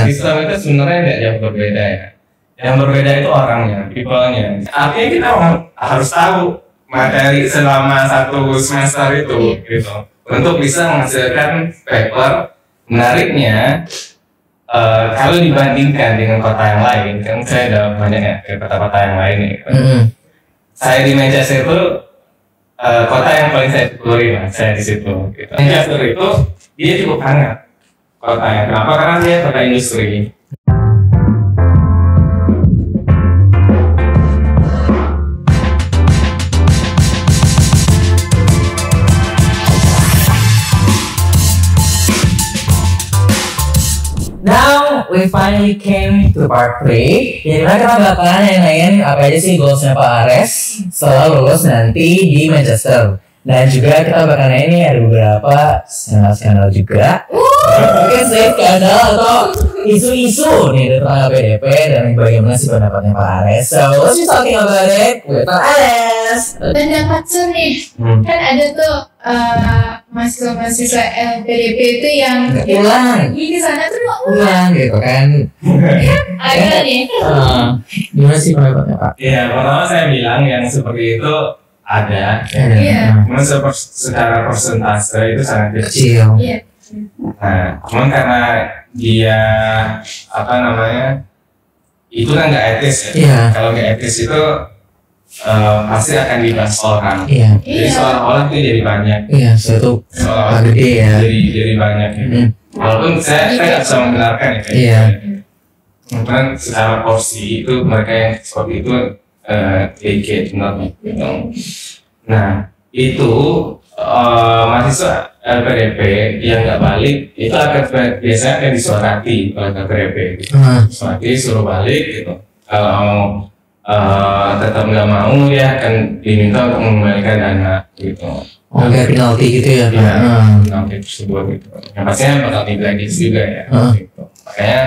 Sistem itu sebenarnya tidak jauh berbeda ya. Yang berbeda itu orangnya, people-nya. Artinya kita harus tahu materi selama satu semester itu, gitu, untuk bisa menghasilkan paper. Menariknya, kalau dibandingkan dengan kota yang lain, kan saya udah banyak ya ke kota-kota yang lain nih. Saya di Manchester itu kota yang paling saya syukuri lah, saya di situ. Gitu. Manchester itu dia cukup hangat kotanya. Kenapa? Karena dia kota industri. Now we finally came to part 3. Jadi kita bakalan nanyain apa aja sih goalsnya Pak Ares setelah lulus nanti di Manchester. Dan juga kita bakal nanya ini ada beberapa skandal juga. Mungkin sih skandal atau isu-isu nih tentang LPDP dan bagaimana sih pendapatnya Pak Ares. So let's be talking about it with Pak Ares. Pendapat nih, kan ada tuh mahasiswa LPDP itu yang pulang di sana tuh pulang gitu kan. Ada nih. Gimana sih pendapatnya Pak? Ya, pertama saya bilang yang seperti itu ada. Iya. Cuma secara persentase itu sangat Kecil. Iya. Nah, cuman karena dia itu kan nggak etis ya. Iya. Kalau nggak etis itu pasti akan dibahas orang. Iya. Jadi seolah-olah itu jadi banyak. Iya, suatu Seolah-olah gede ya. Jadi banyak. Walaupun saya nggak bisa membenarkan ya. Iya. Cuman secara porsi itu mereka yang seperti itu dikit benar gitu. Nah itu mahasiswa LPDP yang nggak balik itu biasanya akan disoroti oleh LPDP gitu. Soroti suruh balik gitu. Kalau tetap nggak mau ya akan diminta untuk mengembalikan dana gitu. Kayak penalti gitu ya? Iya, penalti tersebut gitu. Yang pastinya bakal diblacklist juga ya. Gitu. Makanya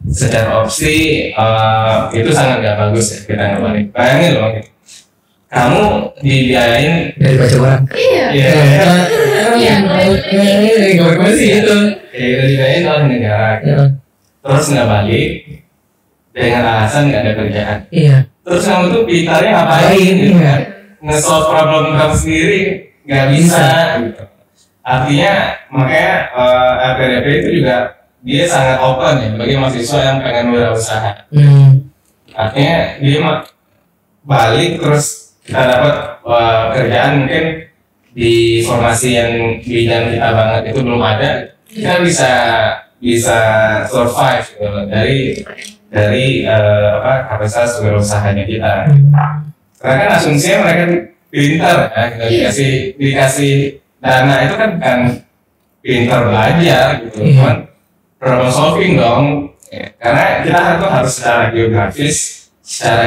secara opsi itu sangat nggak bagus ya kita nggak balik. Bayangin loh, gitu. Kamu dibiayain dari baca orang. Iya. Gimana sih itu? Kita dibiayain oleh negara. Terus nggak balik dengan alasan nggak ada kerjaan. Iya. Terus kamu tuh pintarnya ngapain gitu kan? Nge-solve problem kamu sendiri nggak bisa gitu. Artinya makanya LPDP itu juga dia sangat open ya bagi mahasiswa yang pengen berwirausaha. Artinya dia balik terus kita dapat kerjaan mungkin di formasi yang bidang kita banget itu belum ada, kita bisa survive gitu dari kapasitas wirausahanya kita. Karena kan asumsinya mereka pintar ya, dikasih dana itu kan bukan pintar belajar gitu, cuman problem solving dong. Karena kita tuh harus secara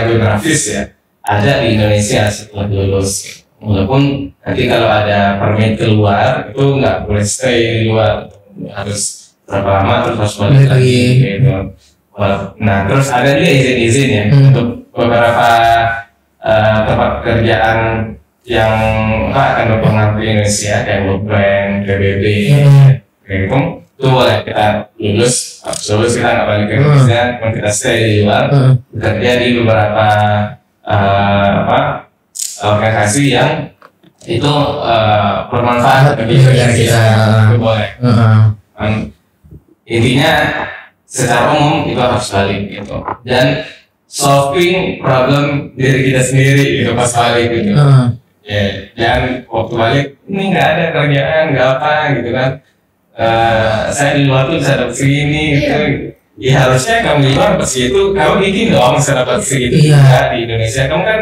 geografis ya ada di Indonesia setelah lulus. Walaupun nanti kalau ada permit keluar itu nggak boleh stay di luar, harus berapa lama terus harus balik lagi gitu. Nah terus ada juga izin-izin ya untuk beberapa tempat pekerjaan yang akan berpengaruh di Indonesia kayak World Bank, PBB, kayak gitu. Itu boleh kita lulus kita nggak balik ke Indonesia, cuma kita stay di luar, bekerja di beberapa organisasi yang itu bermanfaat bagi kita. Itu boleh. Intinya secara umum itu harus balik gitu, dan solving problem diri kita sendiri itu pas balik gitu. Ya, jangan waktu balik ini nggak ada kerjaan, nggak apa gitu kan. Saya di luar tuh bisa dapat segini gitu. Ya harusnya kamu di luar dapat segitu, kamu bikin dong bisa dapat segitu juga di Indonesia. Kamu kan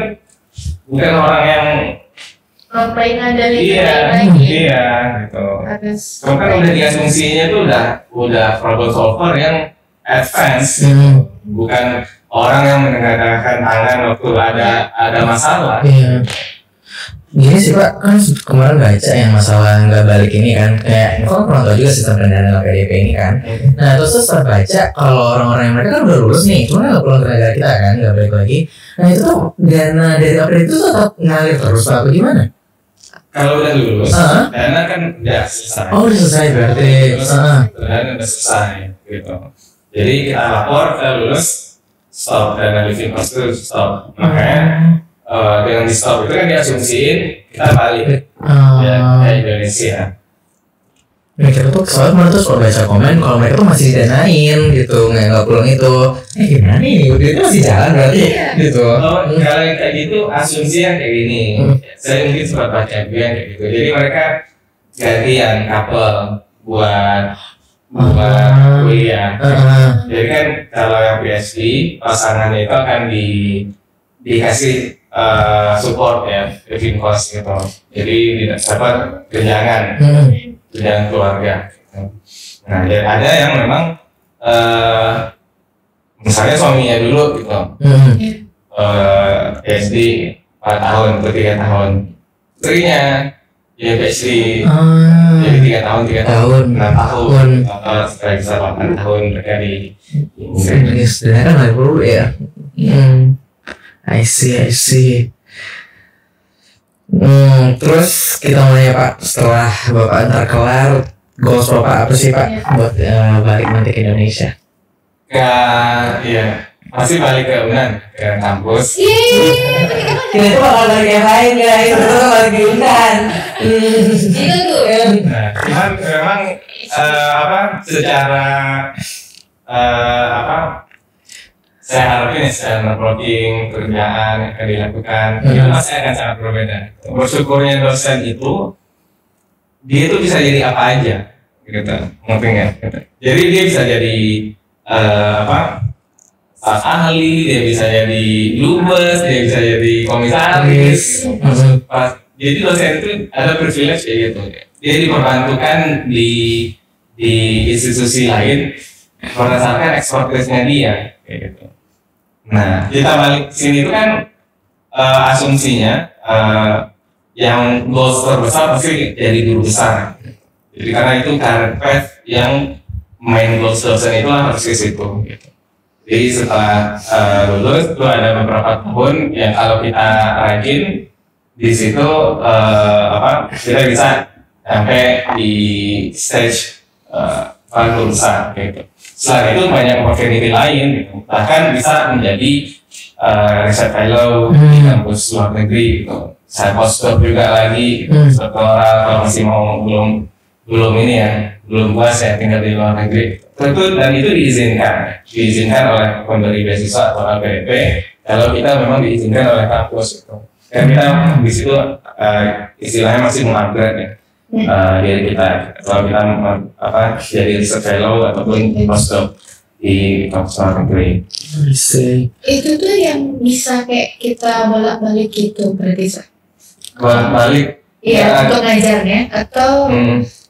bukan orang yang ngapain ada lagi. Iya gitu. Kamu kan udah diasumsinya tuh udah problem solver yang advance, bukan orang yang menengadahkan tangan waktu ada masalah. Gini sih Pak, kan kemarin baca yang masalah nggak balik ini kan, kayak kan pernah tahu juga sistem pendanaan LPDP ini kan. Nah terus baca kalau orang-orang yang mereka kan udah lulus nih, cuma nggak pulang ke negara kita kan, nggak balik lagi. Nah itu tuh dana dari LPDP itu tetap ngalir terus Pak, apa gimana? Kalau udah lulus, dana kan udah selesai. Oh udah selesai berarti. Dana udah selesai gitu. Jadi kita lapor, kita lulus, stop dana living cost itu stop. Makanya dengan di stop itu kan diasumsiin kita balik ya ke Indonesia. Mereka tuh soalnya kemarin tuh suka baca komen kalau mereka tuh masih didanain gitu, nggak pulang itu. Gimana nih? Udah itu masih jalan berarti gitu. Kalau yang kayak gitu asumsi yang kayak gini. Saya mungkin sempat baca juga yang kayak gitu. Jadi mereka gantian couple buat kuliah. Jadi kan kalau yang PhD pasangannya itu akan dikasih support ya, living cost gitu. Jadi dapat tunjangan keluarga. Nah, jadi ada yang memang misalnya suaminya dulu gitu, PhD 4 tahun atau 3 tahun, istrinya ya PhD jadi 3 tahun, 6 tahun, atau setelah bisa 8 tahun mereka di Inggris. Sebenarnya kan nggak perlu ya. I see. Terus kita mulai Pak, setelah Bapak ntar kelar, goals Bapak apa sih Pak buat balik nanti ke Indonesia? Ya pasti balik ke UNAN, ke kampus. Kita itu bakal balik yang lain guys, itu balik ke UNAN. Itu tuh. Nah, cuman memang secara saya harapin secara networking, kerjaan yang akan dilakukan itu pasti akan sangat berbeda. Bersyukurnya dosen itu dia itu bisa jadi apa aja gitu, ngerti nggak? Gitu. Jadi dia bisa jadi staf ahli, dia bisa jadi dubes, dia bisa jadi komisaris. Jadi dosen itu ada privilege kayak gitu. Dia diperbantukan di institusi lain berdasarkan ekspertisnya dia kayak gitu. Nah, kita balik sini itu kan asumsinya yang goals terbesar pasti jadi guru besar. Jadi karena itu karir path yang main goals dosen itu harus ke situ. Gitu. Jadi setelah lulus itu ada beberapa tahun yang kalau kita rajin di situ kita bisa sampai di stage guru besar gitu. Selain itu banyak opportunity lain gitu. Bahkan bisa menjadi research fellow di kampus luar negeri gitu. Saya postdoc juga lagi gitu. Doktoral kalau masih mau belum ini ya, belum puas ya tinggal di luar negeri. Tentu dan itu diizinkan oleh pemberi beasiswa atau LPDP kalau kita memang diizinkan oleh kampus gitu. Dan kita di situ istilahnya masih mengupgrade ya. Diri kita kalau kita jadi research fellow ataupun postdoc di kampus luar negeri. Itu tuh yang bisa kayak kita bolak-balik gitu berarti Sir? Bolak-balik? Iya, untuk ngajarnya atau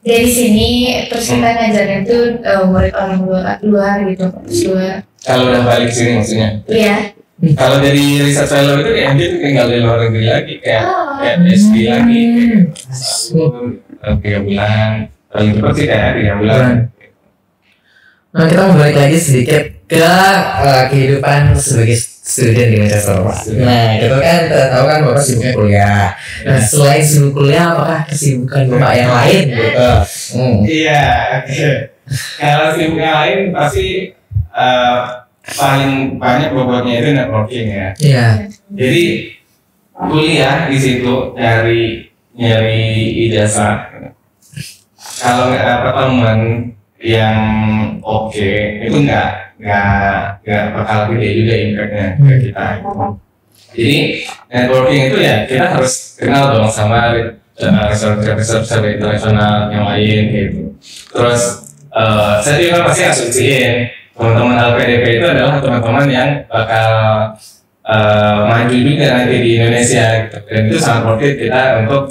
dari sini terus kita ngajarnya tuh murid orang luar gitu, luar. Kalau udah balik sini maksudnya? Iya. Kalau dari research fellow itu kayak dia tinggal di luar negeri lagi kayak PhD lagi. 3 bulan, paling cepat sih kayak 3 bulan. Nah, kita mau balik lagi sedikit ke kehidupan sebagai student di Manchester. Nah, itu kan kita tahu kan Bapak sibuknya kuliah. Nah, selain sibuk kuliah, apakah kesibukan Bapak yang lain gitu? Iya, kalau sibuk yang lain pasti paling banyak bobotnya itu networking ya. Iya. Jadi kuliah di situ nyari ijazah. Kalau nggak dapat teman yang oke, itu nggak bakal gede juga impactnya ke kita. Jadi networking itu ya kita harus kenal dong sama researcher internasional yang lain gitu. Terus saya juga pasti asumsiin teman-teman LPDP itu adalah teman-teman yang bakal maju juga nanti di Indonesia gitu. Dan itu sangat worth it kita untuk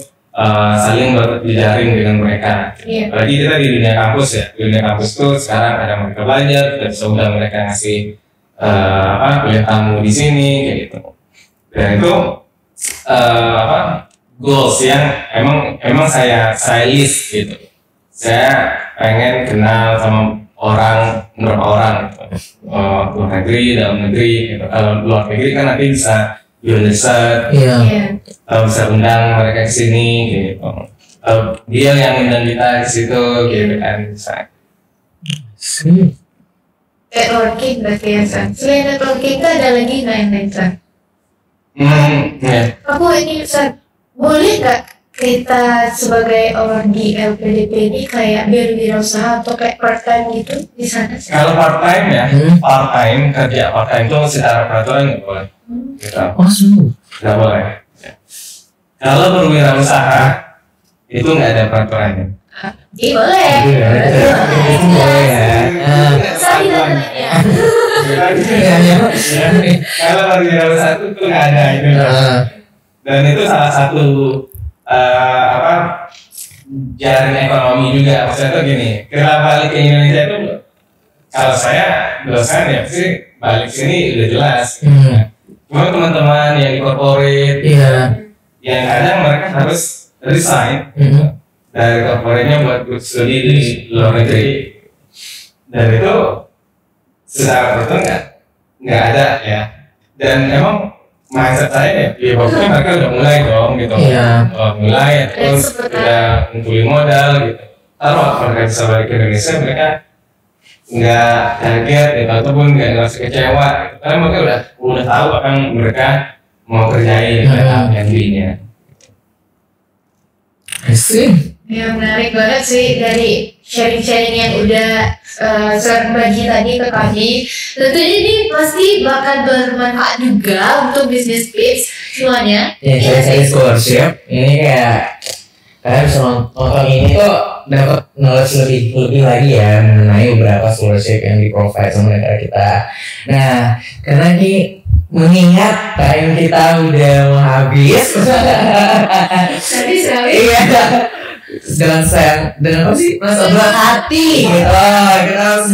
saling berjejaring dengan mereka. Apalagi kita di dunia kampus ya. Di dunia kampus tuh sekarang ada mereka belajar, kita bisa undang mereka ngasih kuliah tamu di sini kayak gitu. Dan itu goals yang emang saya list gitu. Saya pengen kenal sama beberapa orang gitu. Luar negeri, dalam negeri gitu. Kalau luar negeri kan nanti bisa riset, bisa undang mereka ke sini gitu. Dia yang undang kita ke situ gitu kan bisa. networking berarti ya San. Selain networking itu ada lagi lain-lain San. Ya. Aku ini San, boleh nggak kita sebagai orang di LPDP ini kayak berwirausaha atau kayak part time gitu di sana? Kalau part time ya, part time kerja part time itu secara peraturan nggak boleh. Gitu. Oh, sungguh. Nggak boleh. Ya. Kalau berwirausaha itu nggak ada peraturannya. Iya boleh. Iya, boleh ya. Saya nanya. Kalau berwirausaha itu nggak ada itu. Dan itu salah satu jaring ekonomi juga. Maksudnya tuh gini, kenapa balik ke Indonesia itu kalau saya dosen ya pasti balik sini udah jelas. Cuma teman-teman yang di corporate, yang kadang mereka harus resign dari corporate-nya buat studi di luar negeri, dan itu secara betul nggak ada ya. Dan emang mindset saya ya pokoknya mereka udah mulai dong gitu. Mulai terus udah ngumpulin modal gitu. Taruh mereka bisa balik ke Indonesia, mereka nggak kaget ya, ataupun nggak ngerasa kecewa gitu. Karena mereka udah tahu apa yang mereka mau kerjain nantinya. Ya menarik banget sih dari sharing-sharing yang udah Sir bagi tadi ke kami. Tentunya ini pasti bakal bermanfaat juga untuk bisnis tips semuanya. Ya, saya scholarship ini kayak kalian bisa nonton ini tuh dapat knowledge lebih lagi ya mengenai beberapa scholarship yang di provide sama negara kita. Nah, karena ini mengingat time kita udah mau habis. Tapi sekali. Iya. Dengan apa sih? Rasa berat hati gitu. Kita harus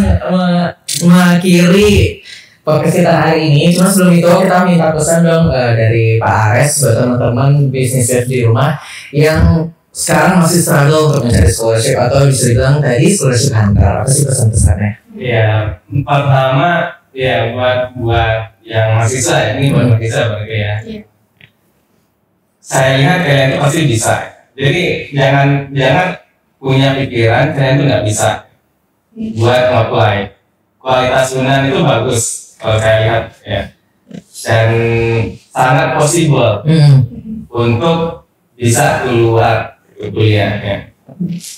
mengakhiri podcast kita hari ini. Cuma sebelum itu kita minta pesan dong dari Pak Ares buat teman-teman bisnis chef di rumah yang sekarang masih struggle untuk mencari scholarship atau bisa dibilang tadi scholarship hunter. Apa sih pesan-pesannya? Ya, pertama ya buat yang mahasiswa ya, ini buat mahasiswa berarti ya. Saya lihat kalian itu pasti bisa. Jadi jangan punya pikiran kalian itu nggak bisa buat apply. Kualitas UNAN itu bagus kalau saya lihat ya, dan sangat possible untuk bisa keluar kuliah ya.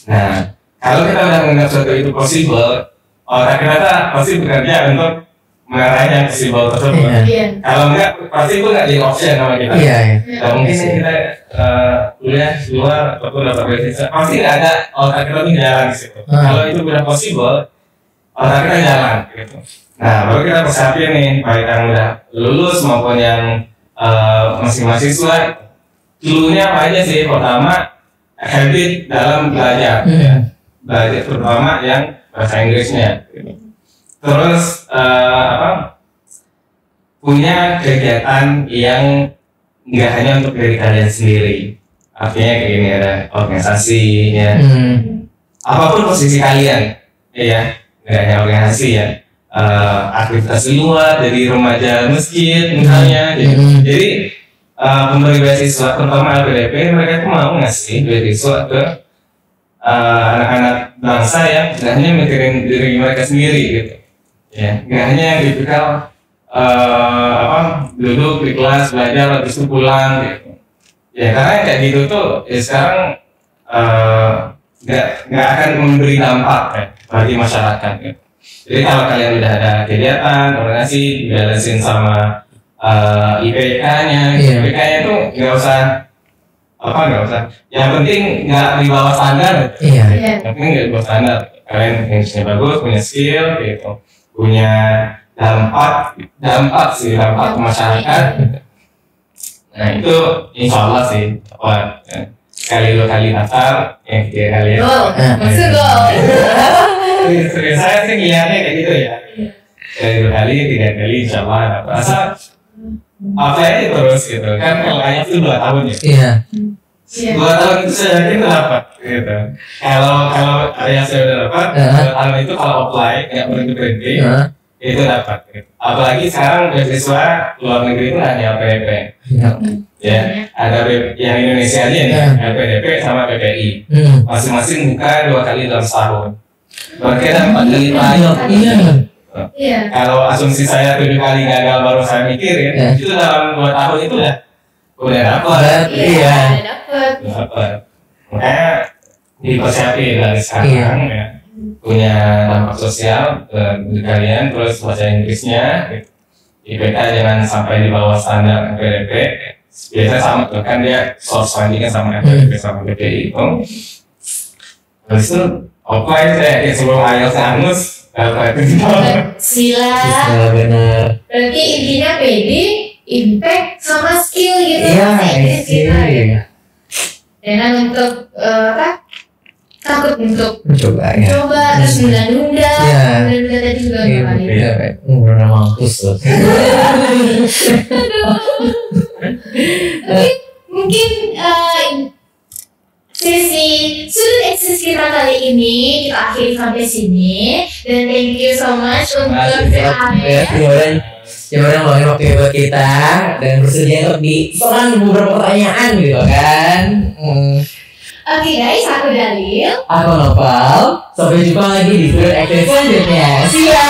Nah, kalau kita udah menganggap sesuatu itu possible, otak kita pasti bekerja untuk mengarahnya possible tersebut. Kalau enggak, pasti itu nggak jadi option sama kita. Nah, mungkin kita kuliah luar ataupun dapat beasiswa, pasti nggak ada otak kita tuh jalan di situ. Kalau itu udah possible, otak kita jalan gitu. Nah, baru kita persiapin nih, baik yang udah lulus maupun yang masih mahasiswa. Clue-nya apa aja sih? Pertama, habit dalam belajar. Belajar terutama yang bahasa Inggrisnya. Terus punya kegiatan yang nggak hanya untuk diri kalian sendiri. Artinya kayak gini, ada organisasinya. Apapun posisi kalian, ya, nggak hanya organisasi ya. Aktivitas di luar, dari remaja masjid misalnya. Jadi pemberi beasiswa terutama LPDP mereka tuh mau ngasih beasiswa ke anak-anak bangsa yang nggak hanya mikirin diri mereka sendiri gitu. Ya, nggak hanya yang tipikal duduk di kelas belajar habis itu pulang gitu. Ya karena kayak gitu tuh ya sekarang nggak akan memberi dampak ya bagi masyarakat gitu. Jadi kalau kalian udah ada kegiatan organisasi dibalasin sama IPK-nya, IPK-nya tuh nggak usah. Yang penting nggak di bawah standar. Yang penting nggak di bawah standar. Kalian Inggrisnya bagus, punya skill gitu, punya dampak ke masyarakat. Nah itu insya Allah sih kali 2 kali daftar yang 3 kali ya. Maksud Saya sih ngeliatnya kayak gitu ya. Kali 2 kali, 3 kali insya Allah rasa apa aja terus gitu kan. Kalau kayaknya itu 2 tahun ya. 2 tahun itu saya yakin dapat gitu. Kalau yang saya udah dapat 2 tahun itu kalau apply nggak berhenti itu dapat gitu. Apalagi sekarang beasiswa luar negeri itu hanya LPDP ya, ada yang Indonesia aja nih LPDP sama PPI masing-masing buka 2 kali dalam setahun. Berarti ada 4 kali lipat. Iya. Kalau asumsi saya 7 kali gagal baru saya mikirin, Ya. itu dalam 2 tahun itu udah dapat. Iya. Udah dapet. Dapat. Makanya dipersiapin dari sekarang Iya. ya. Punya dampak sosial di kalian, terus bahasa Inggrisnya, IPK jangan sampai di bawah standar PDP. Biasanya sama tuh kan dia source fundingnya sama PDP sama PPI itu. Habis itu offline saya sebelum IELTS angus dapat itu. Sila. Iya benar. Berarti intinya PD, impact sama skill gitu. Iya, Bahasa Inggris kita, gitu. iya. Jangan untuk takut untuk Coba ya. coba terus nunda-nunda. Iya. Nunda-nunda tadi juga Iya, nggak kali. iya. Udah mampus loh. Tapi mungkin sesi student access kita kali ini kita akhiri sampai sini, dan thank you so much untuk Ya udah ngomongin waktu buat kita dan bersedia untuk diserang beberapa pertanyaan gitu kan. Oke guys, aku Dalil. Aku Noval. Sampai jumpa lagi di Student Active selanjutnya. See ya.